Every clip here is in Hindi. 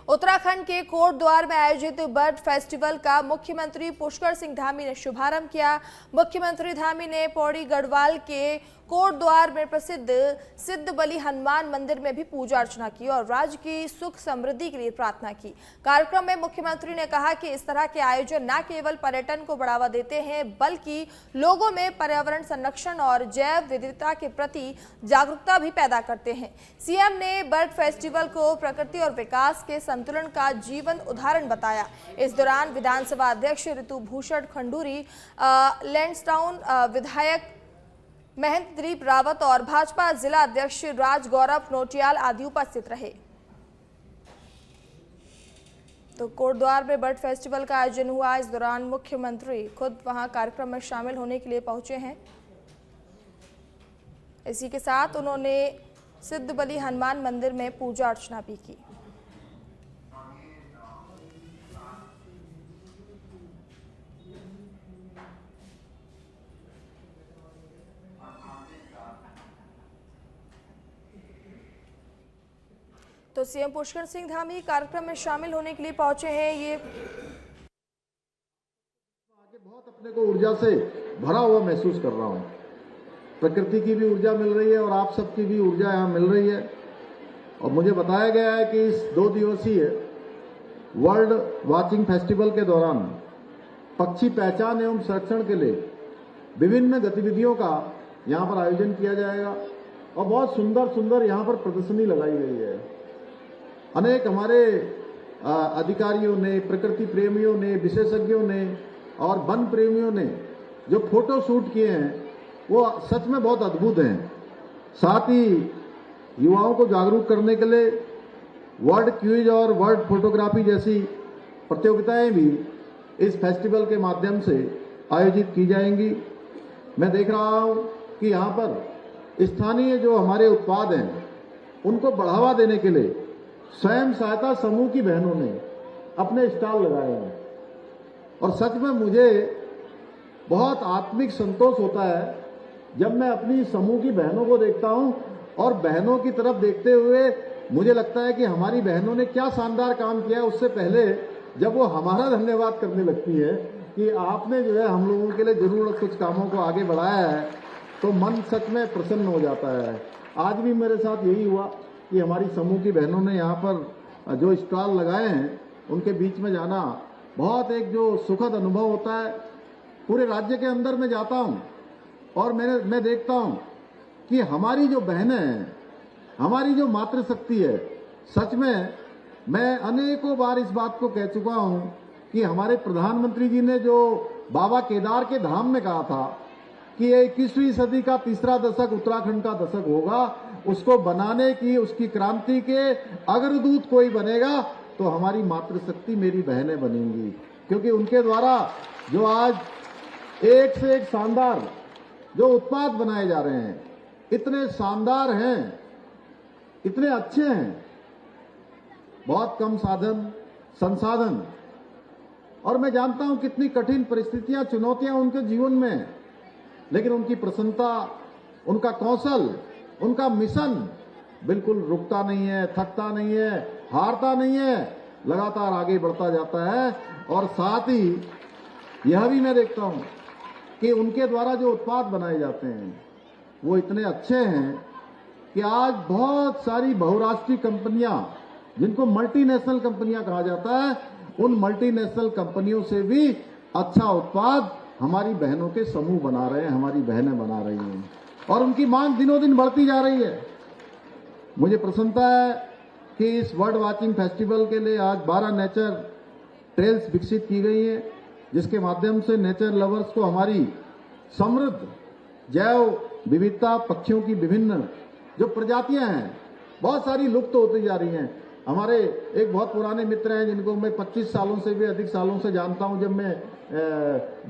उत्तराखंड के कोटद्वार में आयोजित बर्ड फेस्टिवल का मुख्यमंत्री पुष्कर सिंह धामी ने शुभारंभ किया। मुख्यमंत्री धामी ने पौड़ी गढ़वाल के कोटद्वार में प्रसिद्ध सिद्ध बलि हनुमान मंदिर में भी पूजा अर्चना की और राज्य की सुख समृद्धि के लिए प्रार्थना की। कार्यक्रम में मुख्यमंत्री ने कहा कि इस तरह के आयोजन न केवल पर्यटन को बढ़ावा देते हैं बल्कि लोगों में पर्यावरण संरक्षण और जैव विविधता के प्रति जागरूकता भी पैदा करते हैं। सीएम ने बर्ड फेस्टिवल को प्रकृति और विकास के संतुलन का जीवन उदाहरण बताया। इस दौरान विधानसभा अध्यक्ष ऋतु भूषण खंडूरी, लैंसडाउन विधायक महेंद्रदीप रावत और भाजपा जिला अध्यक्ष राज गौरव नोटियाल आदि उपस्थित रहे। तो कोटद्वार में बर्ड फेस्टिवल का आयोजन हुआ। इस दौरान मुख्यमंत्री खुद वहां कार्यक्रम में शामिल होने के लिए पहुंचे हैं। इसी के साथ उन्होंने सिद्ध बलि हनुमान मंदिर में पूजा अर्चना भी की। तो सीएम पुष्कर सिंह धामी कार्यक्रम में शामिल होने के लिए पहुंचे हैं। ये आगे बहुत अपने को ऊर्जा से भरा हुआ महसूस कर रहा हूं। प्रकृति की भी ऊर्जा मिल रही है और आप सबकी भी ऊर्जा यहां मिल रही है। और मुझे बताया गया है कि इस 2 दिवसीय वर्ल्ड वाचिंग फेस्टिवल के दौरान पक्षी पहचान एवं संरक्षण के लिए विभिन्न गतिविधियों का यहां पर आयोजन किया जाएगा और बहुत सुंदर सुंदर यहां पर प्रदर्शनी लगाई गई है। अनेक हमारे अधिकारियों ने, प्रकृति प्रेमियों ने, विशेषज्ञों ने और वन प्रेमियों ने जो फोटो शूट किए हैं वो सच में बहुत अद्भुत हैं। साथ ही युवाओं को जागरूक करने के लिए वर्ल्ड क्विज और वर्ल्ड फोटोग्राफी जैसी प्रतियोगिताएं भी इस फेस्टिवल के माध्यम से आयोजित की जाएंगी। मैं देख रहा हूं कि यहाँ पर स्थानीय जो हमारे उत्पाद हैं उनको बढ़ावा देने के लिए स्वयं सहायता समूह की बहनों ने अपने स्टॉल लगाए हैं और सच में मुझे बहुत आत्मिक संतोष होता है जब मैं अपनी समूह की बहनों को देखता हूं और बहनों की तरफ देखते हुए मुझे लगता है कि हमारी बहनों ने क्या शानदार काम किया। उससे पहले जब वो हमारा धन्यवाद करने लगती है कि आपने जो है हम लोगों के लिए जरूर कुछ कामों को आगे बढ़ाया है, तो मन सच में प्रसन्न हो जाता है। आज भी मेरे साथ यही हुआ कि हमारी समूह की बहनों ने यहाँ पर जो स्टॉल लगाए हैं उनके बीच में जाना बहुत एक जो सुखद अनुभव होता है। पूरे राज्य के अंदर मैं जाता हूँ और मैं देखता हूँ कि हमारी जो बहनें हैं, हमारी जो मातृशक्ति है, सच में मैं अनेकों बार इस बात को कह चुका हूँ कि हमारे प्रधानमंत्री जी ने जो बाबा केदार के धाम में कहा था कि 21वीं सदी का तीसरा दशक उत्तराखंड का दशक होगा, उसको बनाने की, उसकी क्रांति के अग्रदूत कोई बनेगा तो हमारी मातृशक्ति मेरी बहनें बनेंगी। क्योंकि उनके द्वारा जो आज एक से एक शानदार जो उत्पाद बनाए जा रहे हैं, इतने शानदार हैं, इतने अच्छे हैं, बहुत कम संसाधन और मैं जानता हूं कितनी कठिन परिस्थितियां, चुनौतियां उनके जीवन में हैं, लेकिन उनकी प्रसन्नता, उनका कौशल, उनका मिशन बिल्कुल रुकता नहीं है, थकता नहीं है, हारता नहीं है, लगातार आगे बढ़ता जाता है। और साथ ही यह भी मैं देखता हूं कि उनके द्वारा जो उत्पाद बनाए जाते हैं वो इतने अच्छे हैं कि आज बहुत सारी बहुराष्ट्रीय कंपनियां, जिनको मल्टीनेशनल कंपनियां कहा जाता है, उन मल्टीनेशनल कंपनियों से भी अच्छा उत्पाद हमारी बहनों के समूह बना रहे हैं, हमारी बहनें बना रही हैं और उनकी मांग दिनों दिन बढ़ती जा रही है। मुझे प्रसन्नता है कि इस वर्ल्ड वाचिंग फेस्टिवल के लिए आज 12 नेचर ट्रेल्स विकसित की गई है, जिसके माध्यम से नेचर लवर्स को हमारी समृद्ध जैव विविधता, पक्षियों की विभिन्न जो प्रजातियां हैं बहुत सारी लुप्त होती जा रही हैं। हमारे एक बहुत पुराने मित्र हैं जिनको मैं 25 सालों से भी अधिक सालों से जानता हूं। जब मैं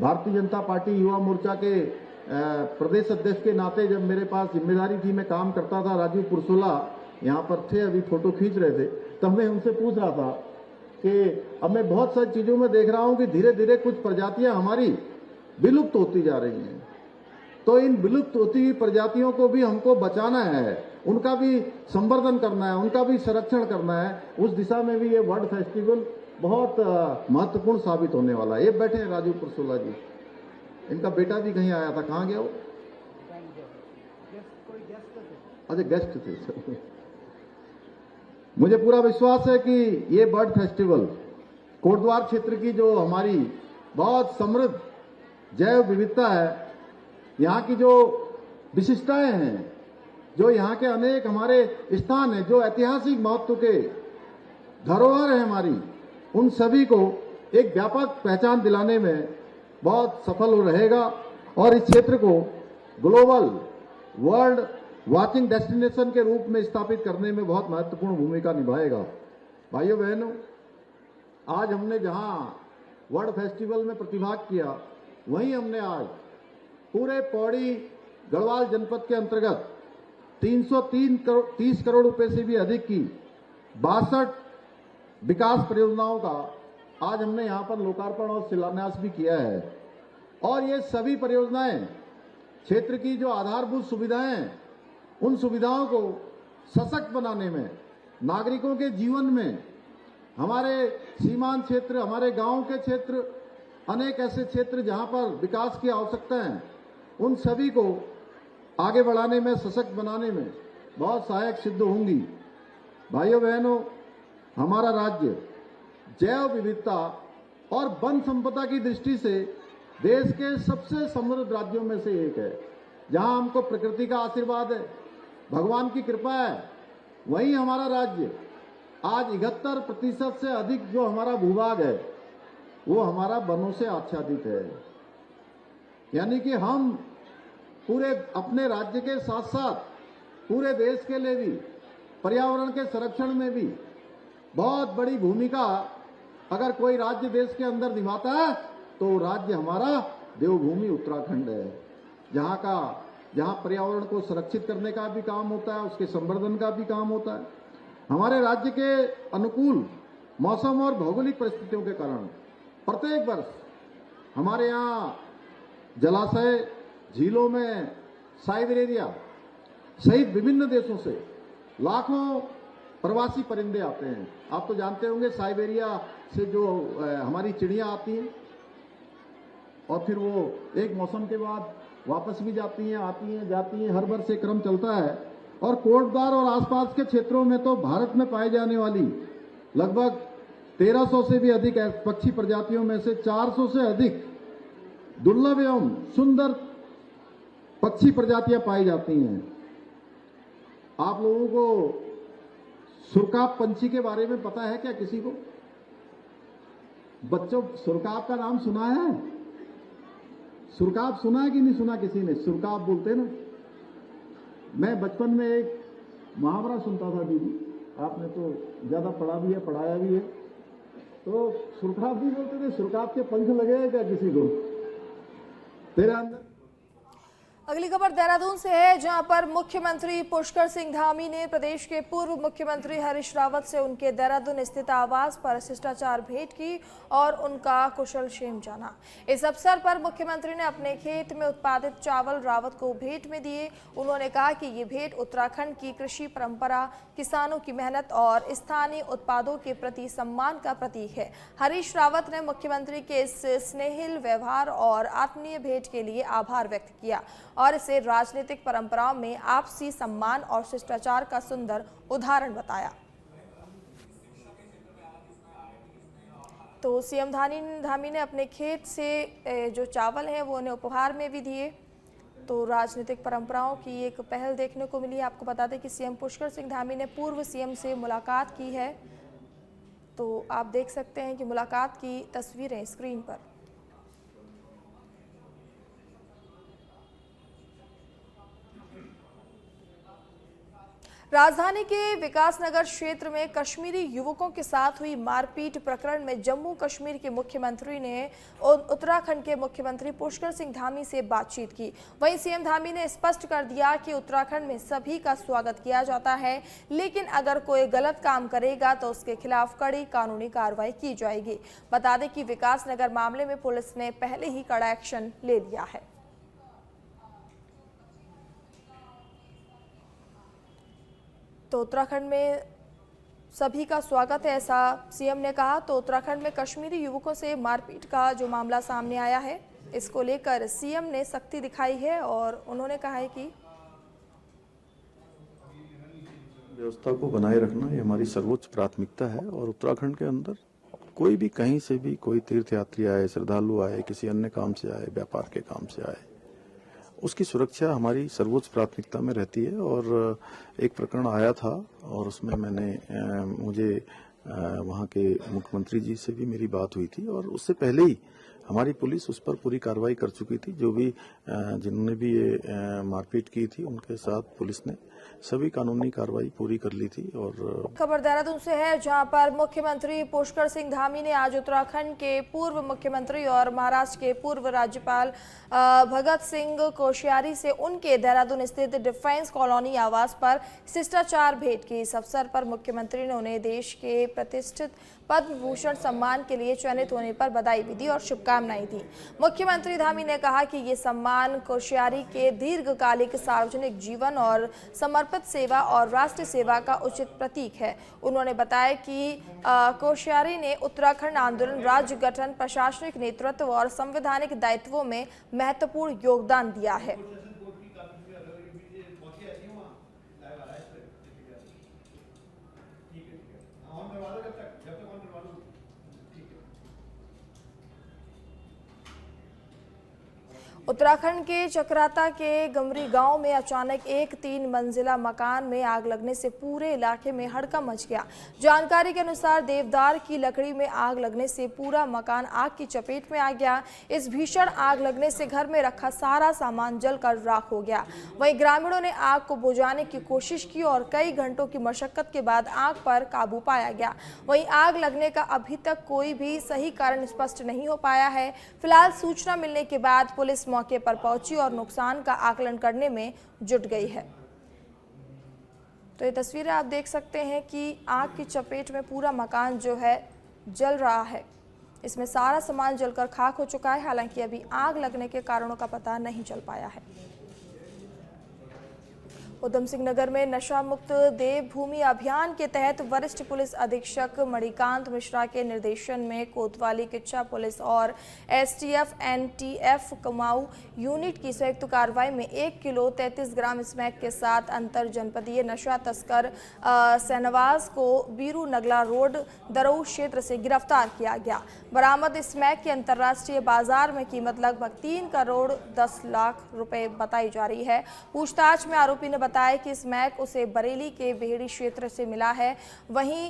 भारतीय जनता पार्टी युवा मोर्चा के प्रदेश अध्यक्ष के नाते जब मेरे पास जिम्मेदारी थी, मैं काम करता था, राजीव पुरसोला यहाँ पर थे, अभी फोटो खींच रहे थे, तब मैं उनसे पूछ रहा था कि अब मैं बहुत सारी चीजों में देख रहा हूं कि धीरे धीरे कुछ प्रजातियां हमारी विलुप्त होती जा रही हैं। तो इन विलुप्त होती हुई प्रजातियों को भी हमको बचाना है, उनका भी संवर्धन करना है, उनका भी संरक्षण करना है। उस दिशा में भी ये वर्ल्ड फेस्टिवल बहुत महत्वपूर्ण साबित होने वाला है। ये बैठे हैं राजू परसोला जी, इनका बेटा भी कहीं आया था, कहाँ गया वो? अच्छा, गेस्ट थे। मुझे पूरा विश्वास है कि ये बर्ड फेस्टिवल कोटद्वार क्षेत्र की जो हमारी बहुत समृद्ध जैव विविधता है, यहाँ की जो विशिष्टताएं हैं, जो यहाँ के अनेक हमारे स्थान हैं, जो ऐतिहासिक महत्व के धरोहर है हमारी, उन सभी को एक व्यापक पहचान दिलाने में बहुत सफल हो रहेगा और इस क्षेत्र को ग्लोबल वर्ल्ड वाचिंग डेस्टिनेशन के रूप में स्थापित करने में बहुत महत्वपूर्ण भूमिका निभाएगा। भाइयों बहनों, आज हमने जहां वर्ल्ड फेस्टिवल में प्रतिभाग किया, वहीं हमने आज पूरे पौड़ी गढ़वाल जनपद के अंतर्गत 330 करोड़ रुपए से भी अधिक की 62 विकास परियोजनाओं का आज हमने यहां पर लोकार्पण और शिलान्यास भी किया है। और ये सभी परियोजनाएं क्षेत्र की जो आधारभूत सुविधाएं हैं, उन सुविधाओं को सशक्त बनाने में, नागरिकों के जीवन में, हमारे सीमांत क्षेत्र, हमारे गांव के क्षेत्र, अनेक ऐसे क्षेत्र जहां पर विकास की आवश्यकता है, उन सभी को आगे बढ़ाने में, सशक्त बनाने में बहुत सहायक सिद्ध होंगी। भाइयों बहनों, हमारा राज्य जैव विविधता और वन संपदा की दृष्टि से देश के सबसे समृद्ध राज्यों में से एक है। जहां हमको प्रकृति का आशीर्वाद है, भगवान की कृपा है, वहीं हमारा राज्य आज 71% से अधिक जो हमारा भूभाग है वो हमारा वनों से आच्छादित है। यानी कि हम पूरे अपने राज्य के साथ साथ पूरे देश के लिए भी पर्यावरण के संरक्षण में भी बहुत बड़ी भूमिका अगर कोई राज्य देश के अंदर निभाता है तो राज्य हमारा देवभूमि उत्तराखंड है, जहां पर्यावरण को संरक्षित करने का भी काम होता है, उसके संवर्धन का भी काम होता है। हमारे राज्य के अनुकूल मौसम और भौगोलिक परिस्थितियों के कारण प्रत्येक वर्ष हमारे यहाँ जलाशय, झीलों में साइबेरिया सहित विभिन्न देशों से लाखों प्रवासी परिंदे आते हैं। आप तो जानते होंगे साइबेरिया से जो हमारी चिड़िया आती हैं और फिर वो एक मौसम के बाद वापस भी जाती हैं, आती हैं, जाती हैं, हर वर्ष एक क्रम चलता है। और कोटद्वार और आसपास के क्षेत्रों में तो भारत में पाई जाने वाली लगभग 1300 से भी अधिक पक्षी प्रजातियों में से 400 से अधिक दुर्लभ एवं सुंदर पक्षी प्रजातियां पाई जाती हैं। आप लोगों को सुरकाप पंछी के बारे में पता है क्या किसी को? बच्चों, सुरकाप का नाम सुना है? सुरकाप सुना है कि नहीं सुना किसी ने? सुरकाप बोलते ना। मैं बचपन में एक मुहावरा सुनता था दीदी, आपने तो ज्यादा पढ़ा भी है, पढ़ाया भी है, तो सुरकाप भी बोलते थे। सुरकाप के पंख लगे हैं क्या किसी को तेरे अंदर? अगली खबर देहरादून से है, जहां पर मुख्यमंत्री पुष्कर सिंह धामी ने प्रदेश के पूर्व मुख्यमंत्री हरीश रावत से उनके देहरादून स्थित आवास पर शिष्टाचार भेंट की और उनका कुशलक्षेम जाना। इस अवसर पर मुख्यमंत्री ने अपने खेत में उत्पादित चावल रावत को भेंट में दिए। उन्होंने कहा कि ये भेंट उत्तराखंड की कृषि परंपरा, किसानों की मेहनत और स्थानीय उत्पादों के प्रति सम्मान का प्रतीक है। हरीश रावत ने मुख्यमंत्री के इस स्नेहिल व्यवहार और आत्मीय भेंट के लिए आभार व्यक्त किया और इसे राजनीतिक परंपराओं में आपसी सम्मान और शिष्टाचार का सुंदर उदाहरण बताया। तो सीएम धामी ने अपने खेत से जो चावल हैं वो उन्हें उपहार में भी दिए। तो राजनीतिक परंपराओं की एक पहल देखने को मिली। आपको बता दें कि सीएम पुष्कर सिंह धामी ने पूर्व सीएम से मुलाकात की है। तो आप देख सकते हैं कि मुलाकात की तस्वीरें स्क्रीन पर। राजधानी के विकासनगर क्षेत्र में कश्मीरी युवकों के साथ हुई मारपीट प्रकरण में जम्मू कश्मीर के मुख्यमंत्री ने उत्तराखंड के मुख्यमंत्री पुष्कर सिंह धामी से बातचीत की। वहीं सीएम धामी ने स्पष्ट कर दिया कि उत्तराखंड में सभी का स्वागत किया जाता है, लेकिन अगर कोई गलत काम करेगा तो उसके खिलाफ कड़ी कानूनी कार्रवाई की जाएगी। बता दें कि विकासनगर मामले में पुलिस ने पहले ही कड़ा एक्शन ले लिया है। तो उत्तराखंड में सभी का स्वागत है, ऐसा सीएम ने कहा। तो उत्तराखंड में कश्मीरी युवकों से मारपीट का जो मामला सामने आया है, इसको लेकर सीएम ने सख्ती दिखाई है और उन्होंने कहा है कि व्यवस्था को बनाए रखना ये हमारी सर्वोच्च प्राथमिकता है और उत्तराखंड के अंदर कोई भी कहीं से भी कोई तीर्थयात्री आए, श्रद्धालु आए, किसी अन्य काम से आए, व्यापार के काम से आए, उसकी सुरक्षा हमारी सर्वोच्च प्राथमिकता में रहती है। और एक प्रकरण आया था और उसमें मुझे वहाँ के मुख्यमंत्री जी से भी मेरी बात हुई थी और उससे पहले ही हमारी पुलिस उस पर पूरी कार्रवाई कर चुकी थी। जो भी जिन्होंने भी ये मारपीट की थी उनके साथ पुलिस ने सभी कानूनी कार्रवाई पूरी कर ली थी। और खबर देहरादून से है, जहां पर मुख्यमंत्री पुष्कर सिंह धामी ने आज उत्तराखंड के पूर्व मुख्यमंत्री और महाराष्ट्र के पूर्व राज्यपाल भगत सिंह कोश्यारी से उनके देहरादून स्थित डिफेंस कॉलोनी आवास पर शिष्टाचार भेंट की। इस अवसर पर मुख्यमंत्री ने उन्हें देश के प्रतिष्ठित पद्म भूषण सम्मान के लिए चयनित होने पर बधाई भी दी और शुभकामनाएं दी। मुख्यमंत्री धामी ने कहा कि ये सम्मान कोश्यारी के दीर्घकालिक सार्वजनिक जीवन और समर्पित सेवा और राष्ट्र सेवा का उचित प्रतीक है। उन्होंने बताया कि कोश्यारी ने उत्तराखंड आंदोलन, राज्य गठन, प्रशासनिक नेतृत्व और संवैधानिक दायित्वों में महत्वपूर्ण योगदान दिया है। उत्तराखंड के चक्राता के गमरी गांव में अचानक एक 3 मंजिला मकान में आग लगने से पूरे इलाके में हड़कंप मच गया। जानकारी के अनुसार देवदार की लकड़ी में आग लगने से पूरा मकान आग की चपेट में आ गया। इस भीषण आग लगने से घर में रखा सारा सामान जलकर राख हो गया। वहीं ग्रामीणों ने आग को बुझाने की कोशिश की और कई घंटों की मशक्कत के बाद आग पर काबू पाया गया। वहीं आग लगने का अभी तक कोई भी सही कारण स्पष्ट नहीं हो पाया है। फिलहाल सूचना मिलने के बाद पुलिस मौके पर पहुंची और नुकसान का आकलन करने में जुट गई है। तो ये तस्वीरें आप देख सकते हैं कि आग की चपेट में पूरा मकान जो है जल रहा है। इसमें सारा सामान जलकर खाक हो चुका है। हालांकि अभी आग लगने के कारणों का पता नहीं चल पाया है। उधम सिंह नगर में नशा मुक्त देवभूमि अभियान के तहत वरिष्ठ पुलिस अधीक्षक मणिकांत मिश्रा के निर्देशन में कोतवाली किच्चा पुलिस और एसटीएफ एनटीएफ कुमाऊं यूनिट की संयुक्त कार्रवाई में 1 किलो 33 ग्राम स्मैक के साथ अंतर जनपदीय नशा तस्कर सहनवाज को बीरू नगला रोड दरऊ क्षेत्र से गिरफ्तार किया गया। बरामद स्मैक की अंतर्राष्ट्रीय बाजार में कीमत लगभग 3 करोड़ 10 लाख रुपए बताई जा रही है। पूछताछ में आरोपी ने बताया कि स्मैक उसे बरेली के बेहड़ी क्षेत्र से मिला है। वहीं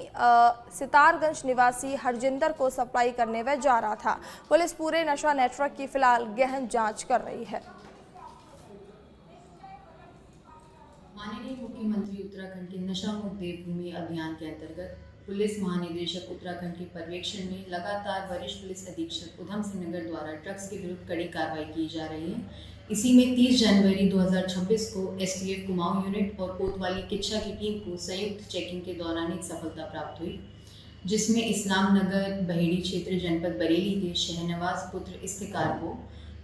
सितारगंज निवासी हरजिंदर को सप्लाई करने वह जा रहा था। पुलिस पूरे नशा नेटवर्क की फिलहाल गहन जांच कर रही है। माननीय मुख्यमंत्री उत्तराखंड के नशा मुक्त देवभूमि अभियान के अंतर्गत पुलिस महानिदेशक उत्तराखंड के पर्यवेक्षण में लगातार वरिष्ठ पुलिस अधीक्षक उधम सिंह नगर द्वारा ड्रग्स के विरुद्ध कड़ी कार्रवाई की जा रही है। इसी में 30 जनवरी 2026 को एसटीएफ कुमाऊं यूनिट और कोतवाली किच्चा की टीम को संयुक्त चेकिंग के दौरान एक सफलता प्राप्त हुई, जिसमें इस्लाम नगर बहेड़ी क्षेत्र जनपद बरेली के शहनवाज पुत्र इफ्तिकार को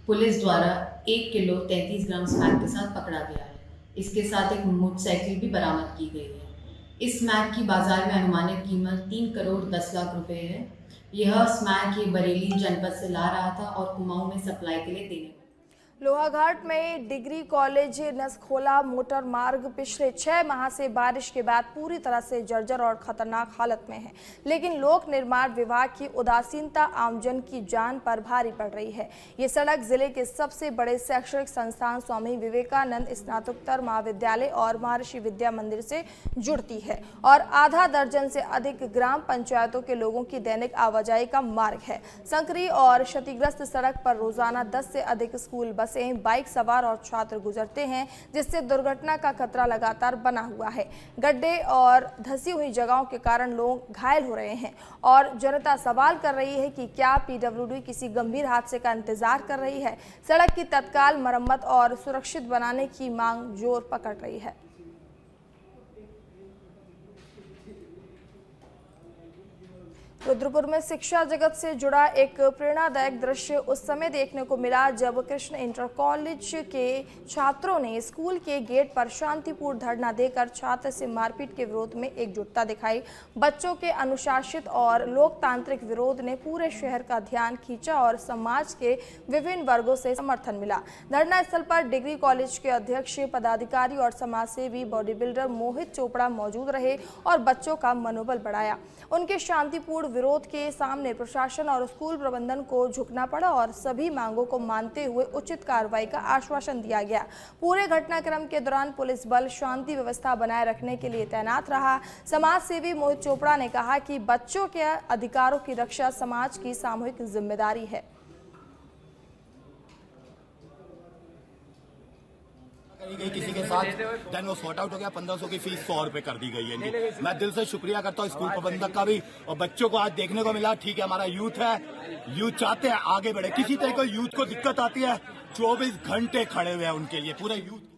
पुलिस द्वारा 1 किलो 33 ग्राम स्मैक के साथ पकड़ा गया है। इसके साथ एक मोटरसाइकिल भी बरामद की गई है। इस स्मैक की बाजार में अनुमानित कीमत 3 करोड़ 10 लाख रुपए है। यह स्मैक ये बरेली जनपद से ला रहा था और कुमाऊं में सप्लाई के लिए देने। लोहाघाट में डिग्री कॉलेज नसखोला मोटर मार्ग पिछले 6 माह से बारिश के बाद पूरी तरह से जर्जर और खतरनाक हालत में है, लेकिन लोक निर्माण विभाग की उदासीनता आमजन की जान पर भारी पड़ रही है। ये सड़क जिले के सबसे बड़े शैक्षणिक संस्थान स्वामी विवेकानंद स्नातकोत्तर महाविद्यालय और महर्षि विद्या मंदिर से जुड़ती है और आधा दर्जन से अधिक ग्राम पंचायतों के लोगों की दैनिक आवाजाही का मार्ग है। संकरी और क्षतिग्रस्त सड़क पर रोजाना 10 से अधिक स्कूल बसें, बाइक सवार और छात्र गुजरते हैं, जिससे दुर्घटना का खतरा लगातार बना हुआ है। गड्ढे और धंसी हुई जगहों के कारण लोग घायल हो रहे हैं और जनता सवाल कर रही है कि क्या पीडब्ल्यूडी किसी गंभीर हादसे का इंतजार कर रही है। सड़क की तत्काल मरम्मत और सुरक्षित बनाने की मांग जोर पकड़ रही है। रुद्रपुर में शिक्षा जगत से जुड़ा एक प्रेरणादायक दृश्य उस समय देखने को मिला जब कृष्ण इंटर कॉलेज के छात्रों ने स्कूल के गेट पर शांतिपूर्ण धरना देकर छात्र से मारपीट के विरोध में एकजुटता दिखाई। बच्चों के अनुशासित और लोकतांत्रिक विरोध ने पूरे शहर का ध्यान खींचा और समाज के विभिन्न वर्गों से समर्थन मिला। धरना स्थल पर डिग्री कॉलेज के अध्यक्ष, पदाधिकारी और समाजसेवी बॉडी बिल्डर मोहित चोपड़ा मौजूद रहे और बच्चों का मनोबल बढ़ाया। उनके शांतिपूर्ण विरोध के सामने प्रशासन और स्कूल प्रबंधन को झुकना पड़ा और सभी मांगों को मानते हुए उचित कार्रवाई का आश्वासन दिया गया। पूरे घटनाक्रम के दौरान पुलिस बल शांति व्यवस्था बनाए रखने के लिए तैनात रहा। समाज सेवी मोहित चोपड़ा ने कहा कि बच्चों के अधिकारों की रक्षा समाज की सामूहिक जिम्मेदारी है। गई किसी के साथ देन वो सॉर्ट आउट हो गया। 1500 की फीस 100 रुपए कर दी गई है इनकी। मैं दिल से शुक्रिया करता हूँ स्कूल प्रबंधक का भी। और बच्चों को आज देखने को मिला, ठीक है हमारा यूथ है, यूथ चाहते हैं आगे बढ़े। किसी तरह को यूथ को दिक्कत आती है, 24 घंटे खड़े हुए हैं उनके लिए पूरे यूथ।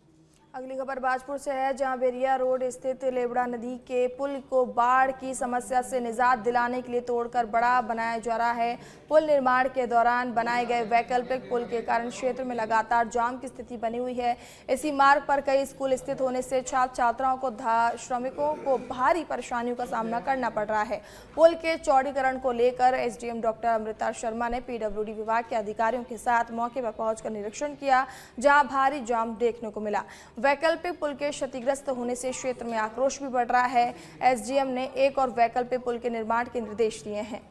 अगली खबर बाजपुर से है, जहां बेरिया रोड स्थित लेबड़ा नदी के पुल को बाढ़ की समस्या से निजात दिलाने के लिए तोड़कर बड़ा बनाया जा रहा है। पुल निर्माण के दौरान बनाए गए वैकल्पिक पुल के कारण क्षेत्र में लगातार जाम की स्थिति बनी हुई है। इसी मार्ग पर कई स्कूल स्थित होने से छात्र छात्राओं को श्रमिकों को भारी परेशानियों का सामना करना पड़ रहा है। पुल के चौड़ीकरण को लेकर एसडीएम डॉक्टर अमृता शर्मा ने पीडब्ल्यूडी विभाग के अधिकारियों के साथ मौके पर पहुंचकर निरीक्षण किया, जहां भारी जाम देखने को मिला। वैकल्पिक पुल के क्षतिग्रस्त होने से क्षेत्र में आक्रोश भी बढ़ रहा है। एसडीएम ने एक और वैकल्पिक पुल के निर्माण के निर्देश दिए हैं।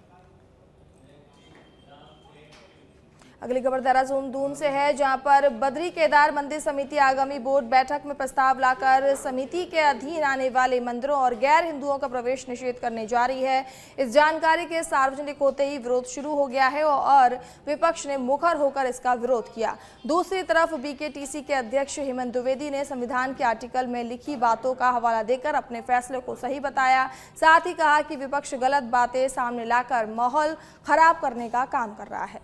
अगली खबर देहरादून से है, जहां पर बद्री केदार मंदिर समिति आगामी बोर्ड बैठक में प्रस्ताव लाकर समिति के अधीन आने वाले मंदिरों और गैर हिंदुओं का प्रवेश निषेध करने जा रही है। इस जानकारी के सार्वजनिक होते ही विरोध शुरू हो गया है और विपक्ष ने मुखर होकर इसका विरोध किया। दूसरी तरफ बीकेटीसी के अध्यक्ष हेमंत द्विवेदी ने संविधान के आर्टिकल में लिखी बातों का हवाला देकर अपने फैसले को सही बताया। साथ ही कहा कि विपक्ष गलत बातें सामने लाकर माहौल खराब करने का काम कर रहा है।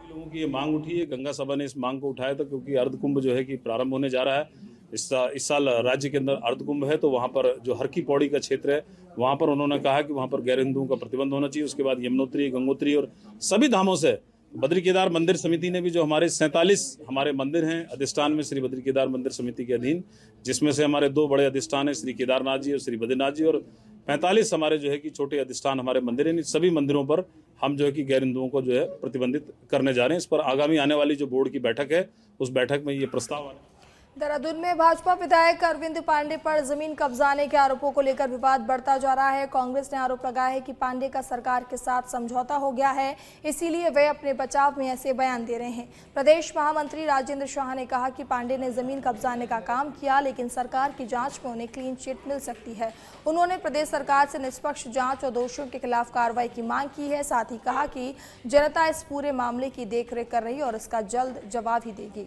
लोगों की ये मांग उठी है, गंगा सभा ने इस मांग को उठाया था क्योंकि अर्धकुंभ जो है कि प्रारंभ होने जा रहा है। इस साल राज्य के अंदर अर्धकुंभ है, तो वहाँ पर जो हर की पौड़ी का क्षेत्र है वहाँ पर उन्होंने कहा कि वहाँ पर गैर हिंदुओं का प्रतिबंध होना चाहिए। उसके बाद यमुनोत्री, गंगोत्री और सभी धामों से बद्री केदार मंदिर समिति ने भी जो हमारे 47 हमारे मंदिर हैं अधिष्ठान में श्री बद्री केदार मंदिर समिति के अधीन, जिसमें से हमारे 2 बड़े अधिष्ठान हैं श्री केदारनाथ जी और श्री बद्रीनाथ जी, और 45 हमारे जो है कि छोटे अधिष्ठान हमारे मंदिर हैं। इन सभी मंदिरों पर हम जो है कि गैर हिंदुओं को जो है प्रतिबंधित करने जा रहे हैं। इस पर आगामी आने वाली जो बोर्ड की बैठक है उस बैठक में ये प्रस्ताव आने। देहरादून में भाजपा विधायक अरविंद पांडे पर जमीन कब्जाने के आरोपों को लेकर विवाद बढ़ता जा रहा है। कांग्रेस ने आरोप लगाया है कि पांडे का सरकार के साथ समझौता हो गया है, इसीलिए वे अपने बचाव में ऐसे बयान दे रहे हैं। प्रदेश महामंत्री राजेंद्र शाह ने कहा कि पांडे ने जमीन कब्जाने का काम किया, लेकिन सरकार की जांच में उन्हें क्लीन चिट मिल सकती है। उन्होंने प्रदेश सरकार से निष्पक्ष जाँच और दोषियों के खिलाफ कार्रवाई की मांग की है। साथ ही कहा कि जनता इस पूरे मामले की देखरेख कर रही है और इसका जल्द जवाब ही देगी।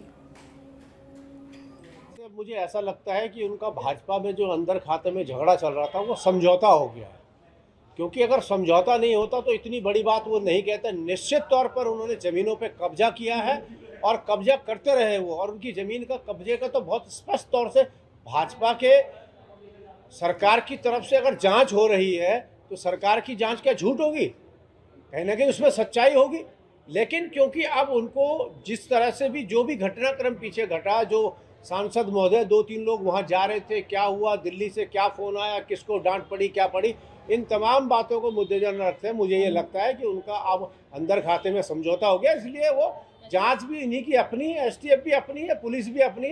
मुझे ऐसा लगता है कि उनका भाजपा में जो अंदर खाते में झगड़ा चल रहा था वो समझौता हो गया है, क्योंकि अगर समझौता नहीं होता तो इतनी बड़ी बात वो नहीं कहते। निश्चित तौर पर उन्होंने ज़मीनों पे कब्जा किया है और कब्जा करते रहे वो, और उनकी ज़मीन का कब्जे का तो बहुत स्पष्ट तौर से भाजपा के सरकार की तरफ से अगर जांच हो रही है तो सरकार की जांच क्या झूठ होगी? कहीं ना कहीं उसमें सच्चाई होगी। लेकिन क्योंकि अब उनको जिस तरह से भी जो भी घटनाक्रम पीछे घटा, जो सांसद महोदय 2-3 लोग वहां जा रहे थे, क्या हुआ, दिल्ली से क्या फोन आया, किसको डांट पड़ी, क्या पड़ी, इन तमाम बातों को मुद्देनजर रखते हैं मुझे ये लगता है कि उनका अब अंदर खाते में समझौता हो गया। इसलिए वो जांच भी इन्हीं की अपनी है, एसटीएफ भी अपनी है, पुलिस भी अपनी है।